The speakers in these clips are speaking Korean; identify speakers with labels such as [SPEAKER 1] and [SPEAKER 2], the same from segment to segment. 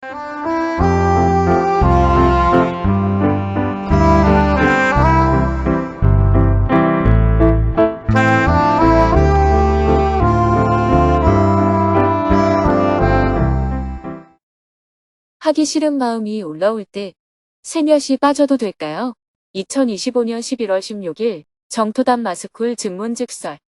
[SPEAKER 1] 하기 싫은 마음이 올라올 때 살며시 빠져도 될까요? 2025년 11월 16일 정토담 마스쿨 증문즉설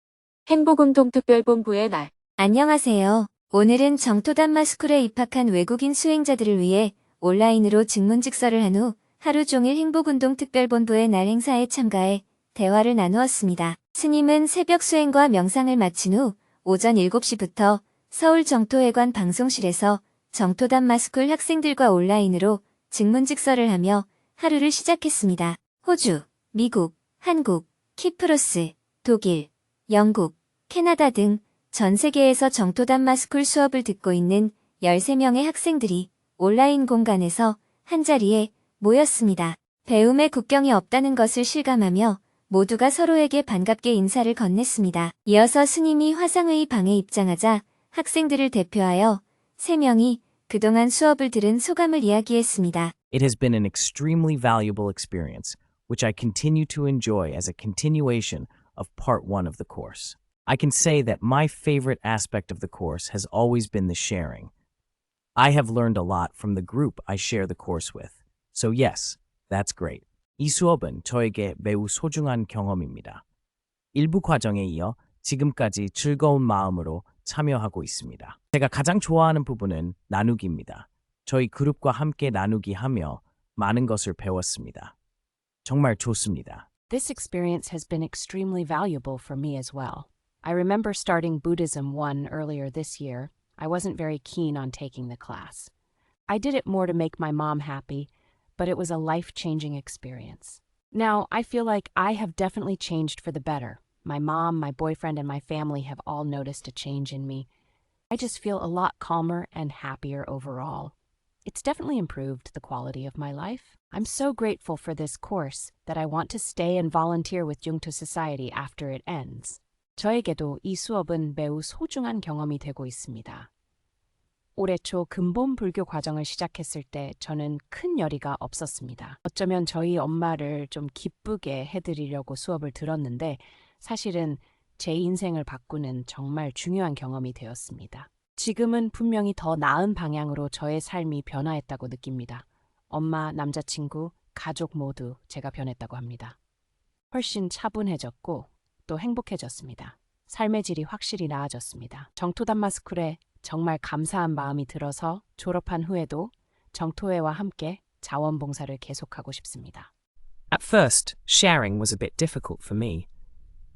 [SPEAKER 1] 행복운동특별본부의 날.
[SPEAKER 2] 안녕하세요. 오늘은 정토담 마스쿨에 입학한 외국인 수행자들을 위해 온라인으로 증문즉설을 한 후 하루 종일 행복운동특별본부의 날 행사에 참가해 대화를 나누었습니다. 스님은 새벽 수행과 명상을 마친 후 오전 7시부터 서울 정토회관 방송실에서 정토담 마스쿨 학생들과 온라인으로 증문즉설을 하며 하루를 시작했습니다. 호주, 미국, 한국, 키프로스, 독일, 영국, 캐나다 등 전 세계에서 정토담 마스쿨 수업을 듣고 있는 13명의 학생들이 온라인 공간에서 한자리에 모였습니다. 배움에 국경이 없다는 것을 실감하며 모두가 서로에게 반갑게 인사를 건넸습니다. 이어서 스님이 화상의 방에 입장하자 학생들을 대표하여 3명이 그동안 수업을 들은 소감을 이야기했습니다.
[SPEAKER 3] It has been an extremely valuable experience, which I continue to enjoy as a continuation of part 1 of the course. I can say that my favorite aspect of the course has always been the sharing. I have learned a lot from the group I share the course with. So yes, that's great. 이 수업은 저에게 매우 소중한 경험입니다. 일부 과정에 이어 지금까지 즐거운 마음으로 참여하고 있습니다. 제가 가장 좋아하는 부분은 나누기입니다. 저희 그룹과 함께 나누기 하며 많은 것을 배웠습니다. 정말 좋습니다.
[SPEAKER 4] This experience has been extremely valuable for me as well. I remember starting Buddhism 1 earlier this year. I wasn't very keen on taking the class. I did it more to make my mom happy, but it was a life-changing experience. Now, I feel like I have definitely changed for the better. My mom, my boyfriend, and my family have all noticed a change in me. I just feel a lot calmer and happier overall. It's definitely improved the quality of my life. I'm so grateful for this course that I want to stay and volunteer with Jungto Society after it ends. 저에게도 이 수업은 매우 소중한 경험이 되고 있습니다. 올해 초 근본 불교 과정을 시작했을 때 저는 큰 열의가 없었습니다. 어쩌면 저희 엄마를 좀 기쁘게 해드리려고 수업을 들었는데 사실은 제 인생을 바꾸는 정말 중요한 경험이 되었습니다. 지금은 분명히 더 나은 방향으로 저의 삶이 변화했다고 느낍니다. 엄마, 남자친구, 가족 모두 제가 변했다고 합니다. 훨씬 차분해졌고 또 행복해졌습니다. 삶의 질이 확실히 나아졌습니다. 정토담 마스쿨에 정말 감사한 마음이 들어서 졸업한 후에도 정토회와 함께 자원봉사를 계속하고 싶습니다.
[SPEAKER 5] At first, sharing was a bit difficult for me,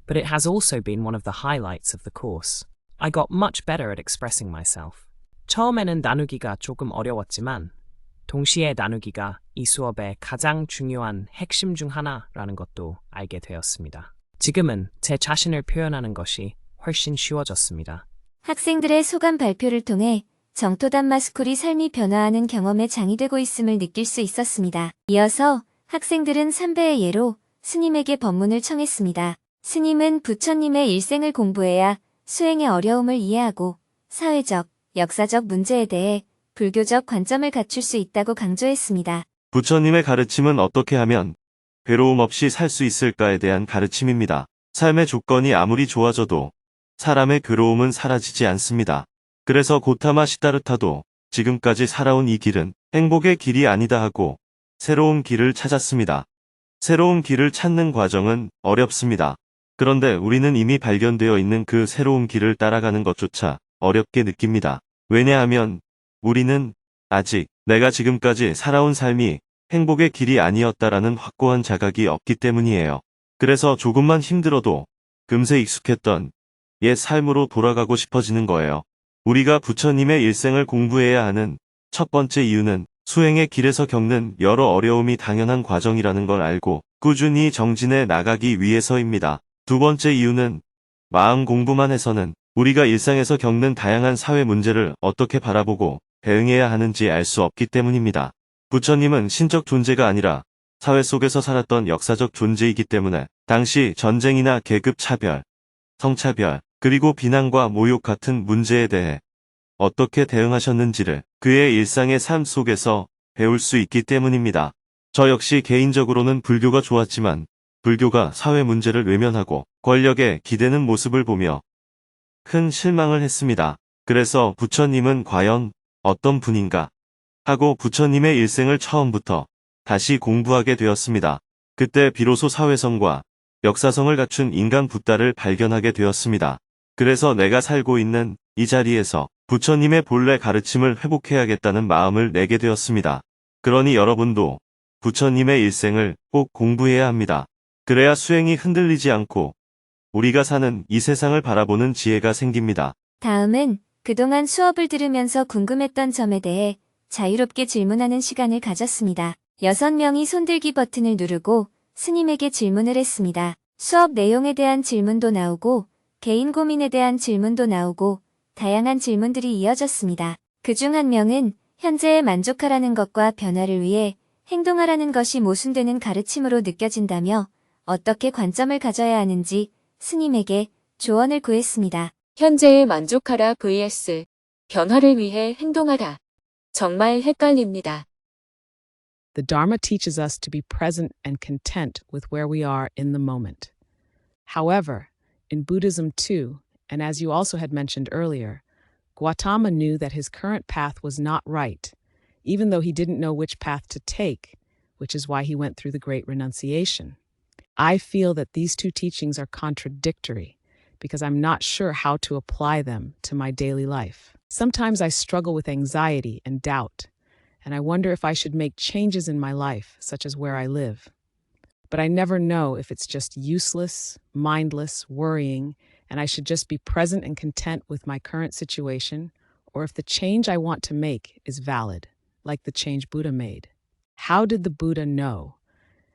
[SPEAKER 5] but it has also been one of the highlights of the course. I got much better at expressing myself. 처음에는 나누기가 조금 어려웠지만 동시에 나누기가 이 수업의 가장 중요한 핵심 중 하나라는 것도 알게 되었습니다. 지금은 제 자신을 표현하는 것이 훨씬 쉬워졌습니다.
[SPEAKER 2] 학생들의 소감 발표를 통해 정토담 마스쿨이 삶이 변화하는 경험에 장이 되고 있음을 느낄 수 있었습니다. 이어서 학생들은 삼배의 예로 스님에게 법문을 청했습니다. 스님은 부처님의 일생을 공부해야 수행의 어려움을 이해하고 사회적, 역사적 문제에 대해 불교적 관점을 갖출 수 있다고 강조했습니다.
[SPEAKER 6] 부처님의 가르침은 어떻게 하면 괴로움 없이 살 수 있을까에 대한 가르침입니다. 삶의 조건이 아무리 좋아져도 사람의 괴로움은 사라지지 않습니다. 그래서 고타마 시다르타도 지금까지 살아온 이 길은 행복의 길이 아니다 하고 새로운 길을 찾았습니다. 새로운 길을 찾는 과정은 어렵습니다. 그런데 우리는 이미 발견되어 있는 그 새로운 길을 따라가는 것조차 어렵게 느낍니다. 왜냐하면 우리는 아직 내가 지금까지 살아온 삶이 행복의 길이 아니었다라는 확고한 자각이 없기 때문이에요. 그래서 조금만 힘들어도 금세 익숙했던 옛 삶으로 돌아가고 싶어지는 거예요. 우리가 부처님의 일생을 공부해야 하는 첫 번째 이유는 수행의 길에서 겪는 여러 어려움이 당연한 과정이라는 걸 알고 꾸준히 정진해 나가기 위해서입니다. 두 번째 이유는 마음 공부만 해서는 우리가 일상에서 겪는 다양한 사회 문제를 어떻게 바라보고 대응해야 하는지 알 수 없기 때문입니다. 부처님은 신적 존재가 아니라 사회 속에서 살았던 역사적 존재이기 때문에 당시 전쟁이나 계급 차별, 성차별, 그리고 비난과 모욕 같은 문제에 대해 어떻게 대응하셨는지를 그의 일상의 삶 속에서 배울 수 있기 때문입니다. 저 역시 개인적으로는 불교가 좋았지만 불교가 사회 문제를 외면하고 권력에 기대는 모습을 보며 큰 실망을 했습니다. 그래서 부처님은 과연 어떤 분인가 하고 부처님의 일생을 처음부터 다시 공부하게 되었습니다. 그때 비로소 사회성과 역사성을 갖춘 인간 붓다를 발견하게 되었습니다. 그래서 내가 살고 있는 이 자리에서 부처님의 본래 가르침을 회복해야겠다는 마음을 내게 되었습니다. 그러니 여러분도 부처님의 일생을 꼭 공부해야 합니다. 그래야 수행이 흔들리지 않고 우리가 사는 이 세상을 바라보는 지혜가 생깁니다.
[SPEAKER 2] 다음은 그동안 수업을 들으면서 궁금했던 점에 대해 자유롭게 질문하는 시간을 가졌습니다. 6명이 손들기 버튼을 누르고 스님에게 질문을 했습니다. 수업 내용에 대한 질문도 나오고 개인 고민에 대한 질문도 나오고 다양한 질문들이 이어졌습니다. 그중 한 명은 현재에 만족하라는 것과 변화를 위해 행동하라는 것이 모순되는 가르침으로 느껴진다며 어떻게 관점을 가져야 하는지 스님에게 조언을 구했습니다.
[SPEAKER 1] 현재에 만족하라 vs 변화를 위해 행동하라. 정말 헷갈립니다.
[SPEAKER 7] The Dharma teaches us to be present and content with where we are in the moment. However, in Buddhism too, and as you also had mentioned earlier, Gautama knew that his current path was not right, even though he didn't know which path to take, which is why he went through the Great Renunciation. I feel that these two teachings are contradictory because I'm not sure how to apply them to my daily life. Sometimes I struggle with anxiety and doubt, and I wonder if I should make changes in my life, such as where I live. But I never know if it's just useless, mindless worrying, and I should just be present and content with my current situation, or if the change I want to make is valid, like the change Buddha made. How did the Buddha know?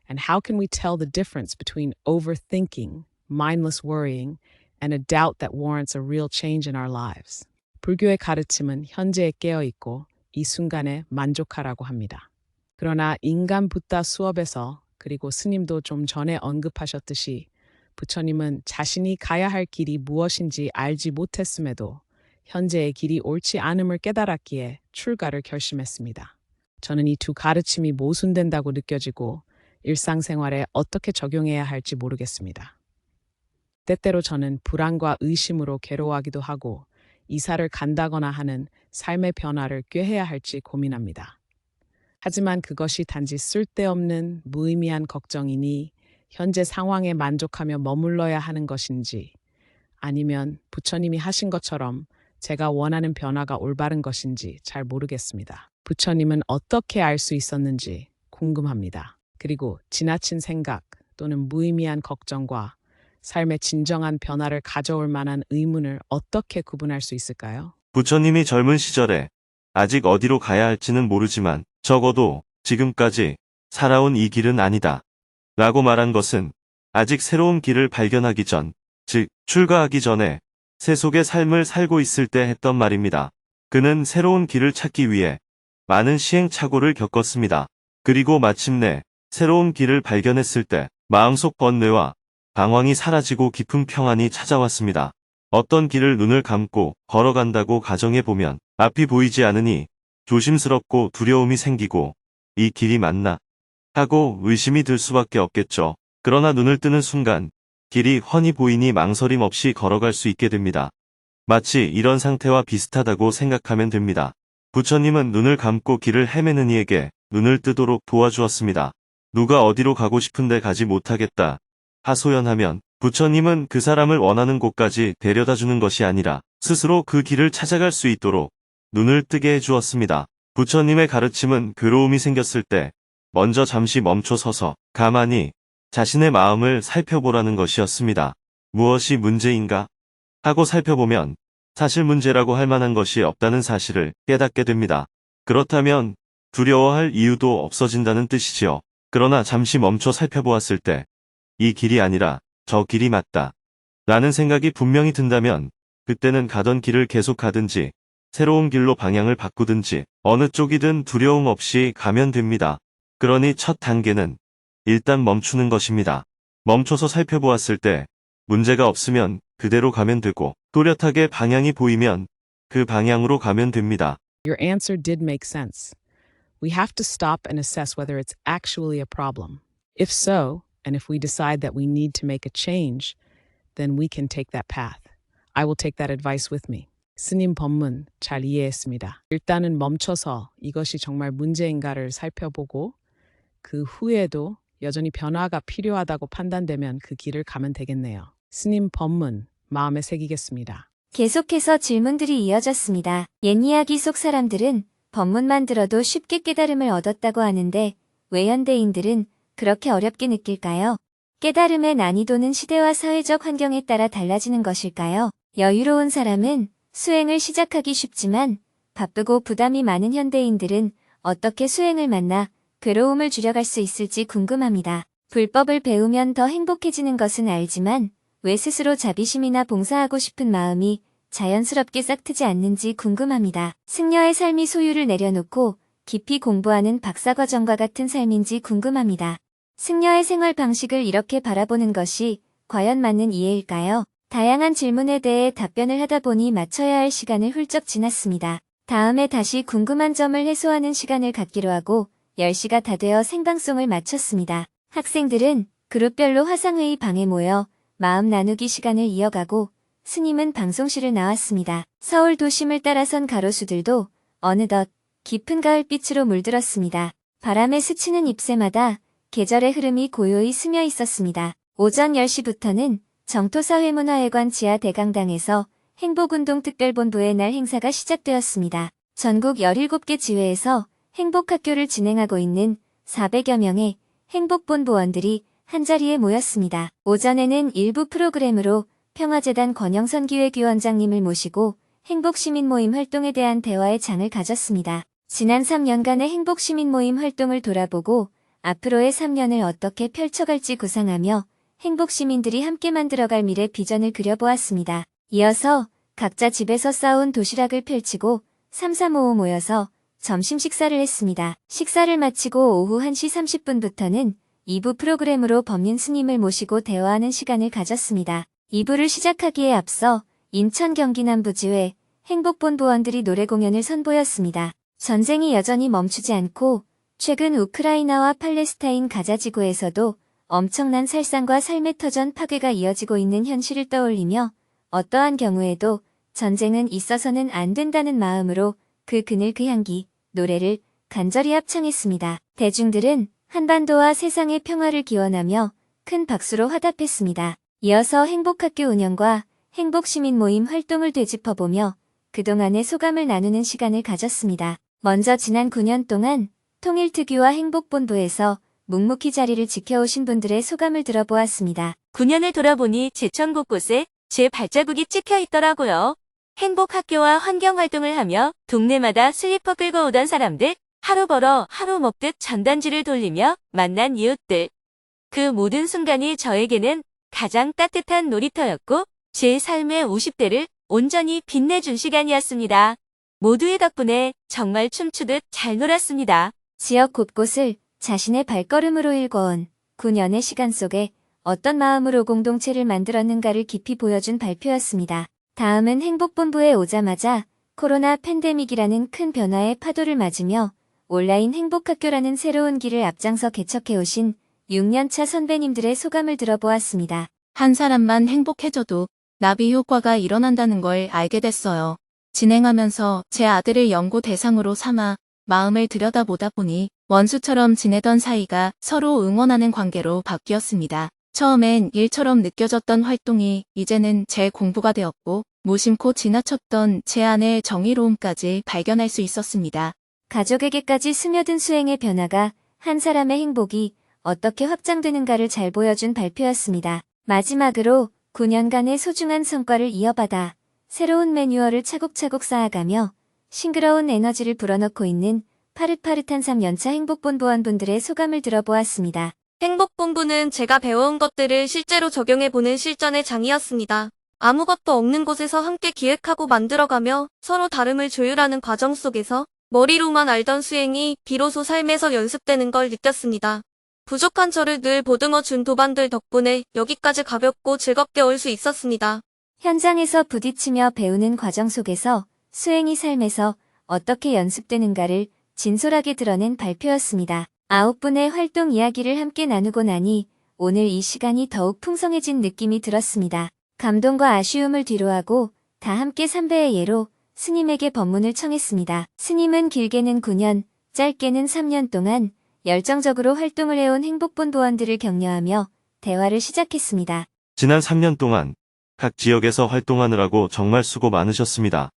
[SPEAKER 7] And how can we tell the difference between overthinking, mindless worrying, and a doubt that warrants a real change in our lives? 불교의 가르침은 현재에 깨어 있고 이 순간에 만족하라고 합니다. 그러나 인간 붓다 수업에서 그리고 스님도 좀 전에 언급하셨듯이 부처님은 자신이 가야 할 길이 무엇인지 알지 못했음에도 현재의 길이 옳지 않음을 깨달았기에 출가를 결심했습니다. 저는 이 두 가르침이 모순된다고 느껴지고 일상생활에 어떻게 적용해야 할지 모르겠습니다. 때때로 저는 불안과 의심으로 괴로워하기도 하고 이사를 간다거나 하는 삶의 변화를 꾀해야 할지 고민합니다. 하지만 그것이 단지 쓸데없는 무의미한 걱정이니 현재 상황에 만족하며 머물러야 하는 것인지 아니면 부처님이 하신 것처럼 제가 원하는 변화가 올바른 것인지 잘 모르겠습니다. 부처님은 어떻게 알 수 있었는지 궁금합니다. 그리고 지나친 생각 또는 무의미한 걱정과 삶의 진정한 변화를 가져올 만한 의문을 어떻게 구분할 수 있을까요?
[SPEAKER 6] 부처님이 젊은 시절에 아직 어디로 가야 할지는 모르지만 적어도 지금까지 살아온 이 길은 아니다. 라고 말한 것은 아직 새로운 길을 발견하기 전, 즉 출가하기 전에 세속의 삶을 살고 있을 때 했던 말입니다. 그는 새로운 길을 찾기 위해 많은 시행착오를 겪었습니다. 그리고 마침내 새로운 길을 발견했을 때 마음속 번뇌와 방황이 사라지고 깊은 평안이 찾아왔습니다. 어떤 길을 눈을 감고 걸어간다고 가정해보면 앞이 보이지 않으니 조심스럽고 두려움이 생기고 이 길이 맞나? 하고 의심이 들 수밖에 없겠죠. 그러나 눈을 뜨는 순간 길이 훤히 보이니 망설임 없이 걸어갈 수 있게 됩니다. 마치 이런 상태와 비슷하다고 생각하면 됩니다. 부처님은 눈을 감고 길을 헤매는 이에게 눈을 뜨도록 도와주었습니다. 누가 어디로 가고 싶은데 가지 못하겠다 하소연하면 부처님은 그 사람을 원하는 곳까지 데려다 주는 것이 아니라 스스로 그 길을 찾아갈 수 있도록 눈을 뜨게 해주었습니다. 부처님의 가르침은 괴로움이 생겼을 때 먼저 잠시 멈춰 서서 가만히 자신의 마음을 살펴보라는 것이었습니다. 무엇이 문제인가? 하고 살펴보면 사실 문제라고 할 만한 것이 없다는 사실을 깨닫게 됩니다. 그렇다면 두려워할 이유도 없어진다는 뜻이지요. 그러나 잠시 멈춰 살펴보았을 때 이 길이 아니라 저 길이 맞다. 라는 생각이 분명히 든다면 그때는 가던 길을 계속 가든지 새로운 길로 방향을 바꾸든지 어느 쪽이든 두려움 없이 가면 됩니다. 그러니 첫 단계는 일단 멈추는 것입니다. 멈춰서 살펴보았을 때 문제가 없으면 그대로 가면 되고 또렷하게 방향이 보이면 그 방향으로 가면 됩니다.
[SPEAKER 7] Your answer did make sense. We have to stop and assess whether it's actually a problem. If so, and if we decide that we need to make a change, then we can take that path. I will take that advice with me. 스님 법문 잘 이해했습니다. 일단은 멈춰서 이것이 정말 문제인가를 살펴보고 그 후에도 여전히 변화가 필요하다고 판단되면 그 길을 가면 되겠네요. 스님 법문 마음에 새기겠습니다.
[SPEAKER 2] 계속해서 질문들이 이어졌습니다. 옛 이야기 속 사람들은 법문만 들어도 쉽게 깨달음을 얻었다고 하는데 왜 현대인들은 그렇게 어렵게 느낄까요? 깨달음의 난이도는 시대와 사회적 환경에 따라 달라지는 것일까요? 여유로운 사람은 수행을 시작하기 쉽지만 바쁘고 부담이 많은 현대인들은 어떻게 수행을 만나 괴로움을 줄여갈 수 있을지 궁금합니다. 불법을 배우면 더 행복해지는 것은 알지만 왜 스스로 자비심이나 봉사하고 싶은 마음이 자연스럽게 싹트지 않는지 궁금합니다. 승려의 삶이 소유를 내려놓고 깊이 공부하는 박사과정과 같은 삶인지 궁금합니다. 승려의 생활 방식을 이렇게 바라보는 것이 과연 맞는 이해일까요? 다양한 질문에 대해 답변을 하다 보니 마쳐야 할 시간을 훌쩍 지났습니다. 다음에 다시 궁금한 점을 해소하는 시간을 갖기로 하고 10시가 다 되어 생방송을 마쳤습니다. 학생들은 그룹별로 화상회의 방에 모여 마음 나누기 시간을 이어가고 스님은 방송실을 나왔습니다. 서울 도심을 따라선 가로수들도 어느덧 깊은 가을빛으로 물들었습니다. 바람에 스치는 잎새마다 계절의 흐름이 고요히 스며 있었습니다. 오전 10시부터는 정토사회문화회관 지하 대강당에서 행복운동 특별본부의 날 행사가 시작되었습니다. 전국 17개 지회에서 행복학교를 진행하고 있는 400여 명의 행복본부원들이 한자리에 모였습니다. 오전에는 일부 프로그램으로 평화재단 권영선 기획위원장님을 모시고 행복시민모임 활동에 대한 대화의 장을 가졌습니다. 지난 3년간의 행복시민모임 활동을 돌아보고 앞으로의 3년을 어떻게 펼쳐갈지 구상하며 행복시민들이 함께 만들어갈 미래 비전을 그려보았습니다. 이어서 각자 집에서 싸온 도시락을 펼치고 335 모여서 점심 식사를 했습니다. 식사를 마치고 오후 1시 30분부터는 2부 프로그램으로 법륜 스님을 모시고 대화하는 시간을 가졌습니다. 2부를 시작하기에 앞서 인천 경기 남부지회 행복본부원들이 노래 공연을 선보였습니다. 전쟁이 여전히 멈추지 않고 최근 우크라이나와 팔레스타인 가자 지구에서도 엄청난 살상과 삶의 터전 파괴가 이어지고 있는 현실을 떠올리며 어떠한 경우에도 전쟁은 있어서는 안 된다는 마음으로 그 그늘 그 향기, 노래를 간절히 합창했습니다. 대중들은 한반도와 세상의 평화를 기원하며 큰 박수로 화답했습니다. 이어서 행복학교 운영과 행복시민모임 활동을 되짚어보며 그동안의 소감을 나누는 시간을 가졌습니다. 먼저 지난 9년 동안 통일특위와 행복본부에서 묵묵히 자리를 지켜오신 분들의 소감을 들어보았습니다.
[SPEAKER 8] 9년을 돌아보니 제천 곳곳에 제 발자국이 찍혀 있더라고요. 행복학교와 환경활동을 하며 동네마다 슬리퍼 끌고 오던 사람들, 하루 벌어 하루 먹듯 전단지를 돌리며 만난 이웃들. 그 모든 순간이 저에게는 가장 따뜻한 놀이터였고 제 삶의 50대를 온전히 빛내준 시간이었습니다. 모두의 덕분에 정말 춤추듯 잘 놀았습니다.
[SPEAKER 2] 지역 곳곳을 자신의 발걸음으로 일궈온 9년의 시간 속에 어떤 마음으로 공동체를 만들었는가를 깊이 보여준 발표였습니다. 다음은 행복본부에 오자마자 코로나 팬데믹이라는 큰 변화의 파도를 맞으며 온라인 행복학교라는 새로운 길을 앞장서 개척해오신 6년차 선배님들의 소감을 들어보았습니다.
[SPEAKER 9] 한 사람만 행복해져도 나비 효과가 일어난다는 걸 알게 됐어요. 진행하면서 제 아들을 연구 대상으로 삼아 마음을 들여다보다 보니 원수처럼 지내던 사이가 서로 응원하는 관계로 바뀌었습니다. 처음엔 일처럼 느껴졌던 활동이 이제는 제 공부가 되었고 무심코 지나쳤던 제 안의 정의로움까지 발견할 수 있었습니다.
[SPEAKER 2] 가족에게까지 스며든 수행의 변화가 한 사람의 행복이 어떻게 확장되는가를 잘 보여준 발표였습니다. 마지막으로 9년간의 소중한 성과를 이어받아 새로운 매뉴얼을 차곡차곡 쌓아가며 싱그러운 에너지를 불어넣고 있는 파릇파릇한 3년차 행복본부원분들의 소감을 들어보았습니다.
[SPEAKER 8] 행복본부는 제가 배워온 것들을 실제로 적용해보는 실전의 장이었습니다. 아무것도 없는 곳에서 함께 기획하고 만들어가며 서로 다름을 조율하는 과정 속에서 머리로만 알던 수행이 비로소 삶에서 연습되는 걸 느꼈습니다. 부족한 저를 늘 보듬어준 도반들 덕분에 여기까지 가볍고 즐겁게 올 수 있었습니다.
[SPEAKER 2] 현장에서 부딪히며 배우는 과정 속에서 수행이 삶에서 어떻게 연습되는가를 진솔하게 드러낸 발표였습니다. 9분의 활동 이야기를 함께 나누고 나니 오늘 이 시간이 더욱 풍성해진 느낌이 들었습니다. 감동과 아쉬움을 뒤로하고 다 함께 3배의 예로 스님에게 법문을 청했습니다. 스님은 길게는 9년, 짧게는 3년 동안 열정적으로 활동을 해온 행복본부원들을 격려하며 대화를 시작했습니다.
[SPEAKER 6] 지난 3년 동안 각 지역에서 활동하느라고 정말 수고 많으셨습니다.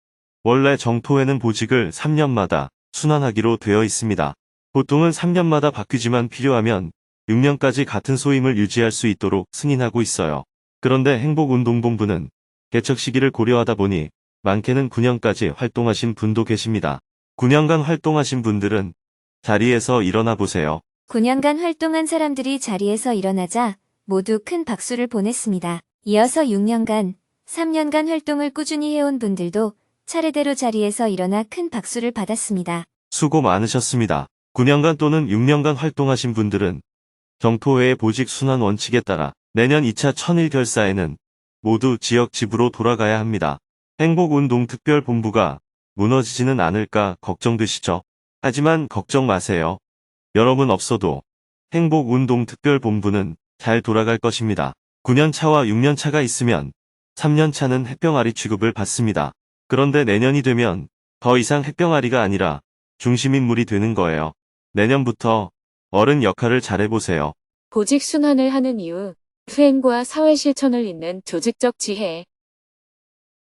[SPEAKER 6] 원래 정토회는 보직을 3년마다 순환하기로 되어 있습니다. 보통은 3년마다 바뀌지만 필요하면 6년까지 같은 소임을 유지할 수 있도록 승인하고 있어요. 그런데 행복운동본부는 개척 시기를 고려하다 보니 많게는 9년까지 활동하신 분도 계십니다. 9년간 활동하신 분들은 자리에서 일어나 보세요.
[SPEAKER 2] 9년간 활동한 사람들이 자리에서 일어나자 모두 큰 박수를 보냈습니다. 이어서 6년간, 3년간 활동을 꾸준히 해온 분들도 차례대로 자리에서 일어나 큰 박수를 받았습니다.
[SPEAKER 6] 수고 많으셨습니다. 9년간 또는 6년간 활동하신 분들은 정토회의 보직 순환 원칙에 따라 내년 2차 천일 결사에는 모두 지역 집으로 돌아가야 합니다. 행복운동특별본부가 무너지지는 않을까 걱정되시죠? 하지만 걱정 마세요. 여러분 없어도 행복운동특별본부는 잘 돌아갈 것입니다. 9년 차와 6년 차가 있으면 3년 차는 햇병아리 취급을 받습니다. 그런데 내년이 되면 더 이상 햇병아리가 아니라 중심인물이 되는 거예요. 내년부터 어른 역할을 잘해보세요.
[SPEAKER 1] 보직 순환을 하는 이유, 수행과 사회 실천을 잇는 조직적 지혜.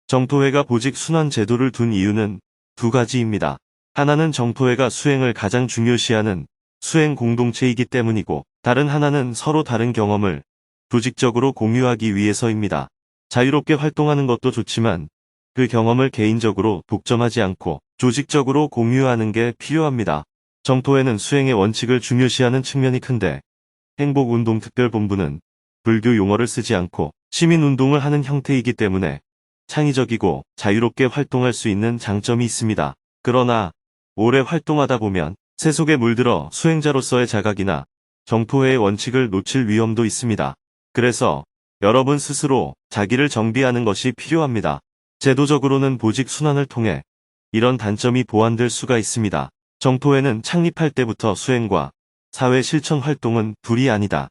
[SPEAKER 6] 정토회가 보직 순환 제도를 둔 이유는 두 가지입니다. 하나는 정토회가 수행을 가장 중요시하는 수행 공동체이기 때문이고, 다른 하나는 서로 다른 경험을 조직적으로 공유하기 위해서입니다. 자유롭게 활동하는 것도 좋지만 그 경험을 개인적으로 독점하지 않고 조직적으로 공유하는 게 필요합니다. 정토회는 수행의 원칙을 중요시하는 측면이 큰데, 행복운동특별본부는 불교 용어를 쓰지 않고 시민운동을 하는 형태이기 때문에 창의적이고 자유롭게 활동할 수 있는 장점이 있습니다. 그러나 오래 활동하다 보면 새 속에 물들어 수행자로서의 자각이나 정토회의 원칙을 놓칠 위험도 있습니다. 그래서 여러분 스스로 자기를 정비하는 것이 필요합니다. 제도적으로는 보직 순환을 통해 이런 단점이 보완될 수가 있습니다. 정토회는 창립할 때부터 수행과 사회 실천 활동은 둘이 아니다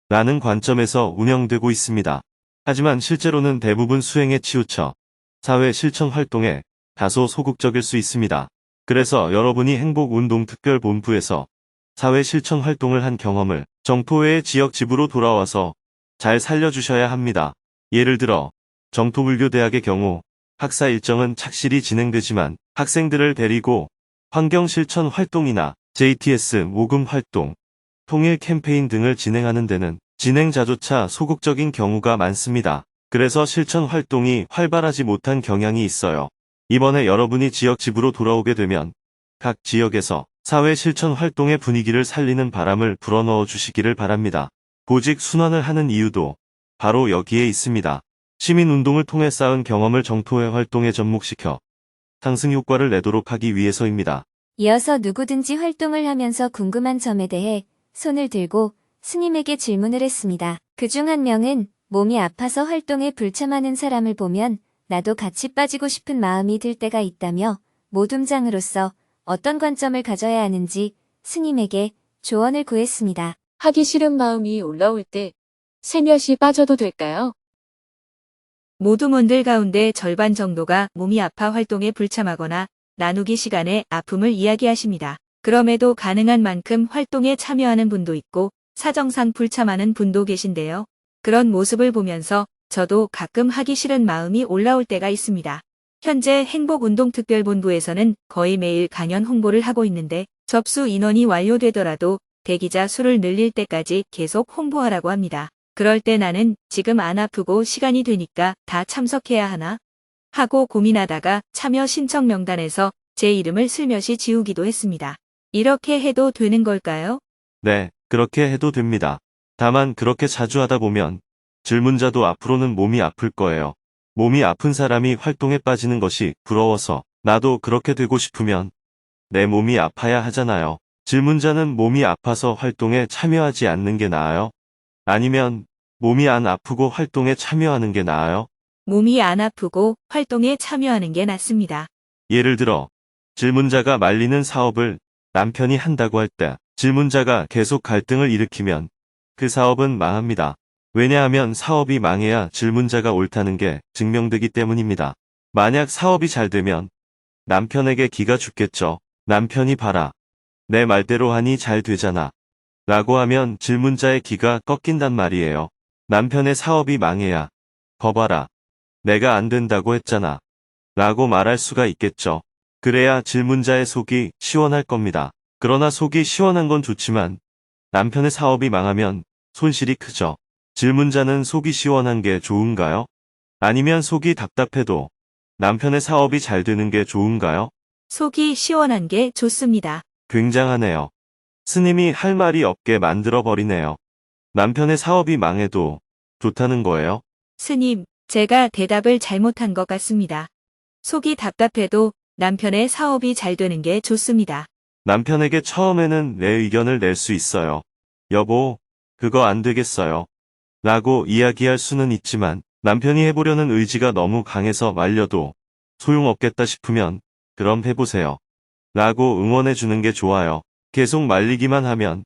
[SPEAKER 6] 라는 관점에서 운영되고 있습니다. 하지만 실제로는 대부분 수행에 치우쳐 사회 실천 활동에 다소 소극적일 수 있습니다. 그래서 여러분이 행복운동특별본부에서 사회 실천 활동을 한 경험을 정토회의 지역 집으로 돌아와서 잘 살려주셔야 합니다. 예를 들어 정토불교대학의 경우 학사 일정은 착실히 진행되지만 학생들을 데리고 환경실천 활동이나 JTS 모금 활동, 통일 캠페인 등을 진행하는 데는 진행자조차 소극적인 경우가 많습니다. 그래서 실천 활동이 활발하지 못한 경향이 있어요. 이번에 여러분이 지역 집으로 돌아오게 되면 각 지역에서 사회 실천 활동의 분위기를 살리는 바람을 불어넣어 주시기를 바랍니다. 보직 순환을 하는 이유도 바로 여기에 있습니다. 시민운동을 통해 쌓은 경험을 정토회 활동에 접목시켜 상승 효과를 내도록 하기 위해서입니다.
[SPEAKER 2] 이어서 누구든지 활동을 하면서 궁금한 점에 대해 손을 들고 스님에게 질문을 했습니다. 그중 한 명은 몸이 아파서 활동에 불참하는 사람을 보면 나도 같이 빠지고 싶은 마음이 들 때가 있다며 모둠장으로서 어떤 관점을 가져야 하는지 스님에게 조언을 구했습니다.
[SPEAKER 1] 하기 싫은 마음이 올라올 때 세몇이 빠져도 될까요?
[SPEAKER 10] 모둠원들 가운데 절반 정도가 몸이 아파 활동에 불참하거나 나누기 시간에 아픔을 이야기하십니다. 그럼에도 가능한 만큼 활동에 참여하는 분도 있고 사정상 불참하는 분도 계신데요. 그런 모습을 보면서 저도 가끔 하기 싫은 마음이 올라올 때가 있습니다. 현재 행복운동특별본부에서는 거의 매일 강연 홍보를 하고 있는데 접수 인원이 완료되더라도 대기자 수를 늘릴 때까지 계속 홍보하라고 합니다. 그럴 때 나는 지금 안 아프고 시간이 되니까 다 참석해야 하나? 하고 고민하다가 참여 신청 명단에서 제 이름을 슬며시 지우기도 했습니다. 이렇게 해도 되는 걸까요?
[SPEAKER 6] 네, 그렇게 해도 됩니다. 다만 그렇게 자주 하다 보면 질문자도 앞으로는 몸이 아플 거예요. 몸이 아픈 사람이 활동에 빠지는 것이 부러워서 나도 그렇게 되고 싶으면 내 몸이 아파야 하잖아요. 질문자는 몸이 아파서 활동에 참여하지 않는 게 나아요? 아니면 몸이 안 아프고 활동에 참여하는 게 나아요?
[SPEAKER 10] 몸이 안 아프고 활동에 참여하는 게 낫습니다.
[SPEAKER 6] 예를 들어 질문자가 말리는 사업을 남편이 한다고 할 때 질문자가 계속 갈등을 일으키면 그 사업은 망합니다. 왜냐하면 사업이 망해야 질문자가 옳다는 게 증명되기 때문입니다. 만약 사업이 잘 되면 남편에게 기가 죽겠죠. 남편이 봐라. 내 말대로 하니 잘 되잖아. 라고 하면 질문자의 기가 꺾인단 말이에요. 남편의 사업이 망해야 거봐라. 내가 안 된다고 했잖아. 라고 말할 수가 있겠죠. 그래야 질문자의 속이 시원할 겁니다. 그러나 속이 시원한 건 좋지만 남편의 사업이 망하면 손실이 크죠. 질문자는 속이 시원한 게 좋은가요? 아니면 속이 답답해도 남편의 사업이 잘 되는 게 좋은가요?
[SPEAKER 10] 속이 시원한 게 좋습니다.
[SPEAKER 6] 굉장하네요. 스님이 할 말이 없게 만들어버리네요. 남편의 사업이 망해도 좋다는 거예요?
[SPEAKER 10] 스님, 제가 대답을 잘못한 것 같습니다. 속이 답답해도 남편의 사업이 잘 되는 게 좋습니다.
[SPEAKER 6] 남편에게 처음에는 내 의견을 낼 수 있어요. 여보, 그거 안 되겠어요. 라고 이야기할 수는 있지만 남편이 해보려는 의지가 너무 강해서 말려도 소용없겠다 싶으면 그럼 해보세요. 라고 응원해 주는 게 좋아요. 계속 말리기만 하면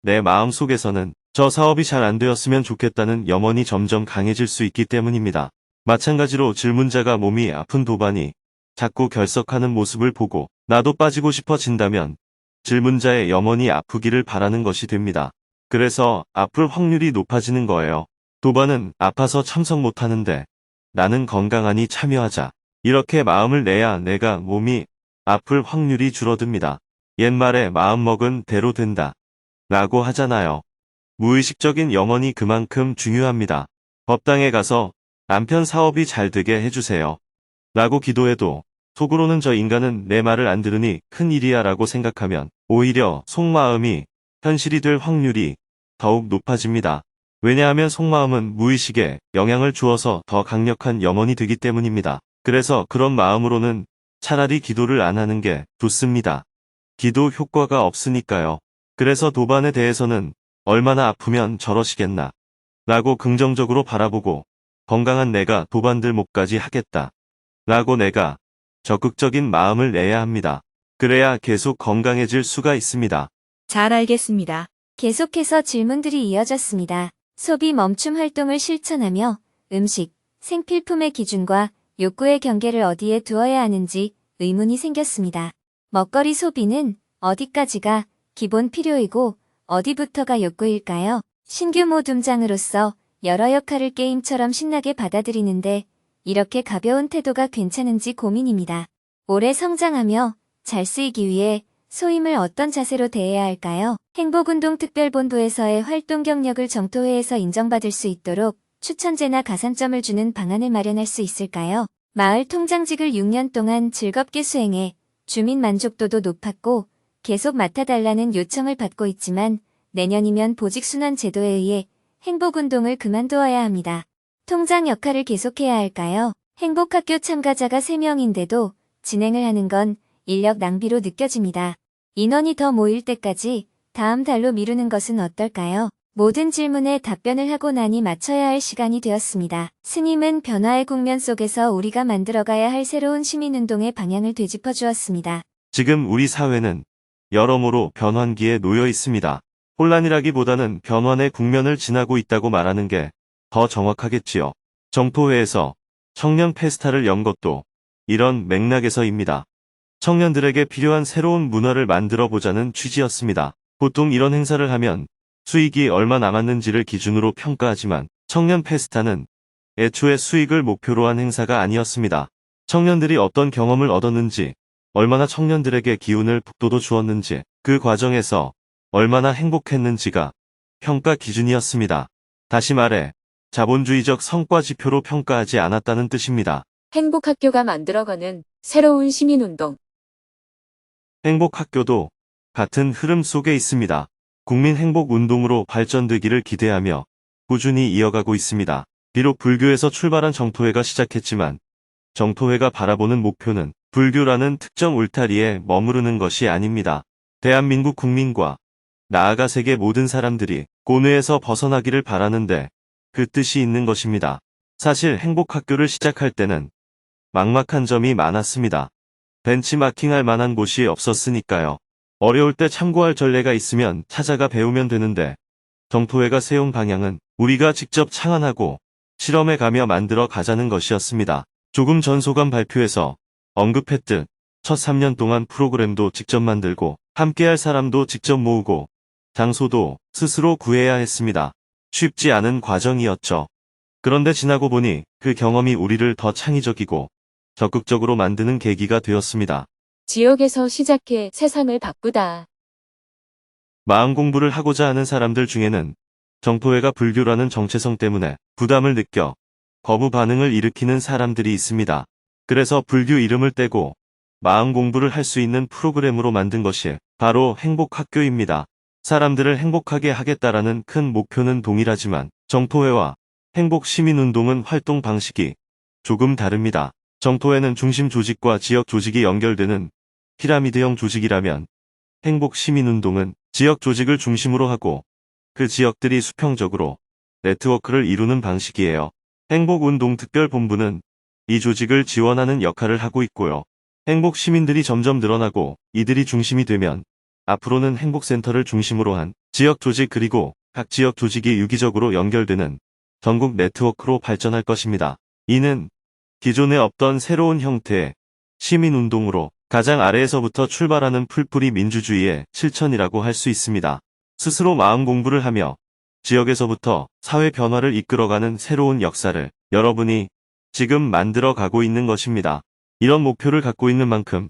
[SPEAKER 6] 내 마음 속에서는 저 사업이 잘 안 되었으면 좋겠다는 염원이 점점 강해질 수 있기 때문입니다. 마찬가지로 질문자가 몸이 아픈 도반이 자꾸 결석하는 모습을 보고 나도 빠지고 싶어진다면 질문자의 염원이 아프기를 바라는 것이 됩니다. 그래서 아플 확률이 높아지는 거예요. 도반은 아파서 참석 못하는데 나는 건강하니 참여하자. 이렇게 마음을 내야 내가 몸이 아플 확률이 줄어듭니다. 옛말에 마음먹은 대로 된다. 라고 하잖아요. 무의식적인 염원이 그만큼 중요합니다. 법당에 가서 남편 사업이 잘 되게 해주세요. 라고 기도해도 속으로는 저 인간은 내 말을 안 들으니 큰일이야 라고 생각하면 오히려 속마음이 현실이 될 확률이 더욱 높아집니다. 왜냐하면 속마음은 무의식에 영향을 주어서 더 강력한 염원이 되기 때문입니다. 그래서 그런 마음으로는 차라리 기도를 안 하는 게 좋습니다. 기도 효과가 없으니까요. 그래서 도반에 대해서는 얼마나 아프면 저러시겠나 라고 긍정적으로 바라보고 건강한 내가 도반들 목까지 하겠다 라고 내가 적극적인 마음을 내야 합니다. 그래야 계속 건강해질 수가 있습니다.
[SPEAKER 10] 잘 알겠습니다.
[SPEAKER 2] 계속해서 질문들이 이어졌습니다. 소비 멈춤 활동을 실천하며 음식, 생필품의 기준과 욕구의 경계를 어디에 두어야 하는지 의문이 생겼습니다. 먹거리 소비는 어디까지가 기본 필요이고 어디부터가 욕구일까요? 신규 모둠장으로서 여러 역할을 게임처럼 신나게 받아들이는데 이렇게 가벼운 태도가 괜찮은지 고민입니다. 오래 성장하며 잘 쓰이기 위해 소임을 어떤 자세로 대해야 할까요? 행복운동특별본부에서의 활동 경력을 정토회에서 인정받을 수 있도록 추천제나 가산점을 주는 방안을 마련할 수 있을까요? 마을 통장직을 6년 동안 즐겁게 수행해 주민 만족도도 높았고 계속 맡아달라는 요청을 받고 있지만 내년이면 보직순환 제도에 의해 행복운동을 그만두어야 합니다. 통장 역할을 계속해야 할까요? 행복학교 참가자가 3명인데도 진행을 하는 건 인력 낭비로 느껴집니다. 인원이 더 모일 때까지 다음 달로 미루는 것은 어떨까요? 모든 질문에 답변을 하고 나니 마쳐야 할 시간이 되었습니다. 스님은 변화의 국면 속에서 우리가 만들어가야 할 새로운 시민운동의 방향을 되짚어 주었습니다.
[SPEAKER 6] 지금 우리 사회는 여러모로 변환기에 놓여 있습니다. 혼란이라기보다는 변환의 국면을 지나고 있다고 말하는 게 더 정확하겠지요. 정토회에서 청년 페스타를 연 것도 이런 맥락에서입니다. 청년들에게 필요한 새로운 문화를 만들어 보자는 취지였습니다. 보통 이런 행사를 하면 수익이 얼마 남았는지를 기준으로 평가하지만 청년 페스타는 애초에 수익을 목표로 한 행사가 아니었습니다. 청년들이 어떤 경험을 얻었는지, 얼마나 청년들에게 기운을 북돋워 주었는지, 그 과정에서 얼마나 행복했는지가 평가 기준이었습니다. 다시 말해 자본주의적 성과 지표로 평가하지 않았다는 뜻입니다.
[SPEAKER 1] 행복학교가 만들어가는 새로운 시민운동.
[SPEAKER 6] 행복학교도 같은 흐름 속에 있습니다. 국민행복운동으로 발전되기를 기대하며 꾸준히 이어가고 있습니다. 비록 불교에서 출발한 정토회가 시작했지만 정토회가 바라보는 목표는 불교라는 특정 울타리에 머무르는 것이 아닙니다. 대한민국 국민과 나아가 세계 모든 사람들이 고뇌에서 벗어나기를 바라는데 그 뜻이 있는 것입니다. 사실 행복학교를 시작할 때는 막막한 점이 많았습니다. 벤치마킹할 만한 곳이 없었으니까요. 어려울 때 참고할 전례가 있으면 찾아가 배우면 되는데 정토회가 세운 방향은 우리가 직접 창안하고 실험해 가며 만들어 가자는 것이었습니다. 조금 전 소감 발표에서 언급했듯 첫 3년 동안 프로그램도 직접 만들고 함께할 사람도 직접 모으고 장소도 스스로 구해야 했습니다. 쉽지 않은 과정이었죠. 그런데 지나고 보니 그 경험이 우리를 더 창의적이고 적극적으로 만드는 계기가 되었습니다.
[SPEAKER 1] 지역에서 시작해 세상을 바꾸다.
[SPEAKER 6] 마음 공부를 하고자 하는 사람들 중에는 정토회가 불교라는 정체성 때문에 부담을 느껴 거부 반응을 일으키는 사람들이 있습니다. 그래서 불교 이름을 떼고 마음 공부를 할 수 있는 프로그램으로 만든 것이 바로 행복학교입니다. 사람들을 행복하게 하겠다라는 큰 목표는 동일하지만 정토회와 행복시민운동은 활동 방식이 조금 다릅니다. 정토회는 중심 조직과 지역 조직이 연결되는 피라미드형 조직이라면 행복시민운동은 지역 조직을 중심으로 하고 그 지역들이 수평적으로 네트워크를 이루는 방식이에요. 행복운동특별본부는 이 조직을 지원하는 역할을 하고 있고요. 행복시민들이 점점 늘어나고 이들이 중심이 되면 앞으로는 행복센터를 중심으로 한 지역 조직 그리고 각 지역 조직이 유기적으로 연결되는 전국 네트워크로 발전할 것입니다. 이는 기존에 없던 새로운 형태의 시민운동으로 가장 아래에서부터 출발하는 풀뿌리 민주주의의 실천이라고 할 수 있습니다. 스스로 마음 공부를 하며 지역에서부터 사회 변화를 이끌어가는 새로운 역사를 여러분이 지금 만들어 가고 있는 것입니다. 이런 목표를 갖고 있는 만큼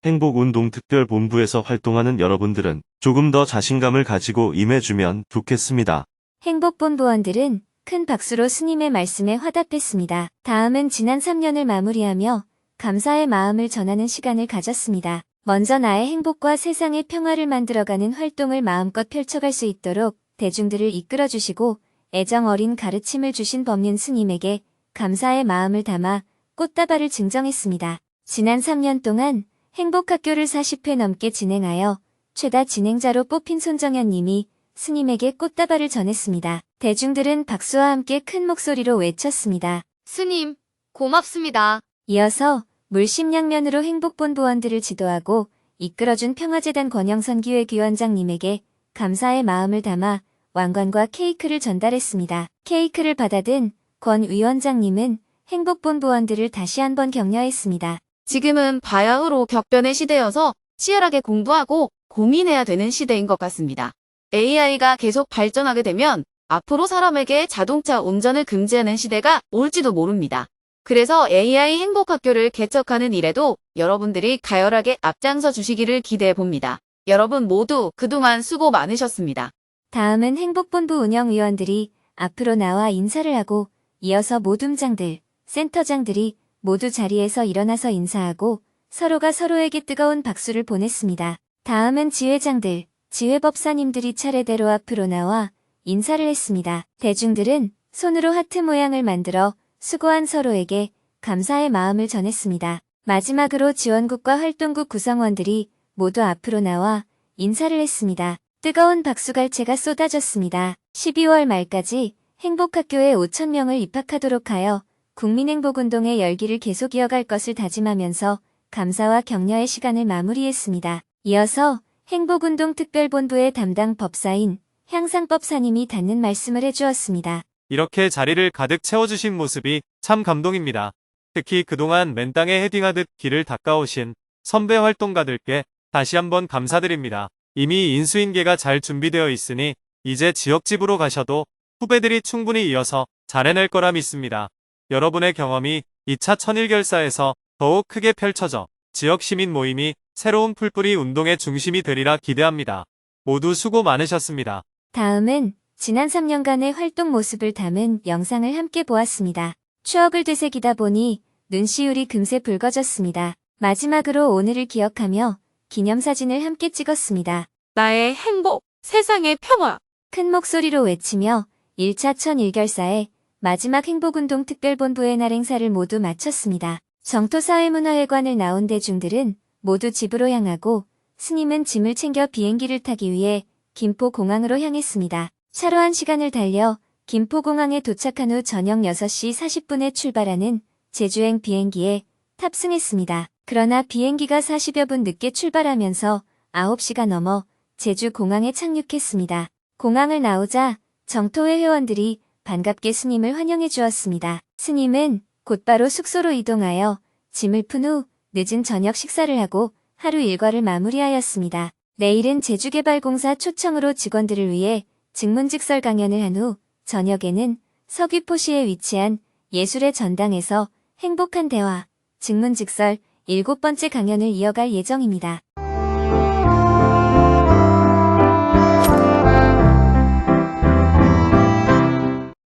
[SPEAKER 6] 행복운동특별본부에서 활동하는 여러분들은 조금 더 자신감을 가지고 임해주면 좋겠습니다.
[SPEAKER 2] 행복본부원들은 큰 박수로 스님의 말씀에 화답했습니다. 다음은 지난 3년을 마무리하며 감사의 마음을 전하는 시간을 가졌습니다. 먼저 나의 행복과 세상의 평화를 만들어가는 활동을 마음껏 펼쳐갈 수 있도록 대중들을 이끌어주시고 애정 어린 가르침을 주신 법륜 스님에게 감사의 마음을 담아 꽃다발을 증정했습니다. 지난 3년 동안 행복학교를 40회 넘게 진행하여 최다 진행자로 뽑힌 손정현 님이 스님에게 꽃다발을 전했습니다. 대중들은 박수와 함께 큰 목소리로 외쳤습니다.
[SPEAKER 11] 스님, 고맙습니다.
[SPEAKER 2] 이어서 물심양면으로 행복본부원들을 지도하고 이끌어준 평화재단 권영선 기획위원장님에게 감사의 마음을 담아 왕관과 케이크를 전달했습니다. 케이크를 받아든 권 위원장님은 행복본부원들을 다시 한번 격려했습니다.
[SPEAKER 11] 지금은 바야흐로 격변의 시대여서 치열하게 공부하고 고민해야 되는 시대인 것 같습니다. AI가 계속 발전하게 되면 앞으로 사람에게 자동차 운전을 금지하는 시대가 올지도 모릅니다. 그래서 AI 행복학교를 개척하는 일에도 여러분들이 가열하게 앞장서 주시기를 기대해 봅니다. 여러분 모두 그동안 수고 많으셨습니다.
[SPEAKER 2] 다음은 행복본부 운영위원들이 앞으로 나와 인사를 하고 이어서 모둠장들, 센터장들이 모두 자리에서 일어나서 인사하고 서로가 서로에게 뜨거운 박수를 보냈습니다. 다음은 지회장들, 지회법사님들이 차례대로 앞으로 나와 인사를 했습니다. 대중들은 손으로 하트 모양을 만들어 수고한 서로에게 감사의 마음을 전했습니다. 마지막으로 지원국과 활동국 구성원들이 모두 앞으로 나와 인사를 했습니다. 뜨거운 박수갈채가 쏟아졌습니다. 12월 말까지 행복학교에 5,000명을 입학하도록 하여 국민행복운동의 열기를 계속 이어갈 것을 다짐하면서 감사와 격려의 시간을 마무리했습니다. 이어서 행복운동특별본부의 담당 법사인 향상법사님이 닿는 말씀을 해주었습니다.
[SPEAKER 12] 이렇게 자리를 가득 채워주신 모습이 참 감동입니다. 특히 그동안 맨땅에 헤딩하듯 길을 닦아오신 선배 활동가들께 다시 한번 감사드립니다. 이미 인수인계가 잘 준비되어 있으니 이제 지역집으로 가셔도 후배들이 충분히 이어서 잘 해낼 거라 믿습니다. 여러분의 경험이 2차 천일결사에서 더욱 크게 펼쳐져 지역 시민 모임이 새로운 풀뿌리 운동의 중심이 되리라 기대합니다. 모두 수고 많으셨습니다.
[SPEAKER 2] 다음은 지난 3년간의 활동 모습을 담은 영상을 함께 보았습니다. 추억을 되새기다 보니 눈시울이 금세 붉어졌습니다. 마지막으로 오늘을 기억하며 기념사진을 함께 찍었습니다.
[SPEAKER 11] 나의 행복, 세상의 평화.
[SPEAKER 2] 큰 목소리로 외치며 1차 천일결사의 마지막 행복운동 특별본부의 날 행사를 모두 마쳤습니다. 정토사회문화회관을 나온 대중들은 모두 집으로 향하고 스님은 짐을 챙겨 비행기를 타기 위해 김포공항으로 향했습니다. 차로 1시간을 달려 김포공항에 도착한 후 저녁 6시 40분에 출발하는 제주행 비행기에 탑승했습니다. 그러나 비행기가 40여 분 늦게 출발하면서 9시가 넘어 제주 공항에 착륙했습니다. 공항을 나오자 정토회 회원들이 반갑게 스님을 환영해 주었습니다. 스님은 곧바로 숙소로 이동하여 짐을 푼 후 늦은 저녁 식사를 하고 하루 일과를 마무리하였습니다. 내일은 제주개발공사 초청으로 직원들을 위해 증문직설 강연을 한 후 저녁에는 서귀포시에 위치한 예술의 전당에서 행복한 대화, 증문직설 7번째 강연을 이어갈 예정입니다.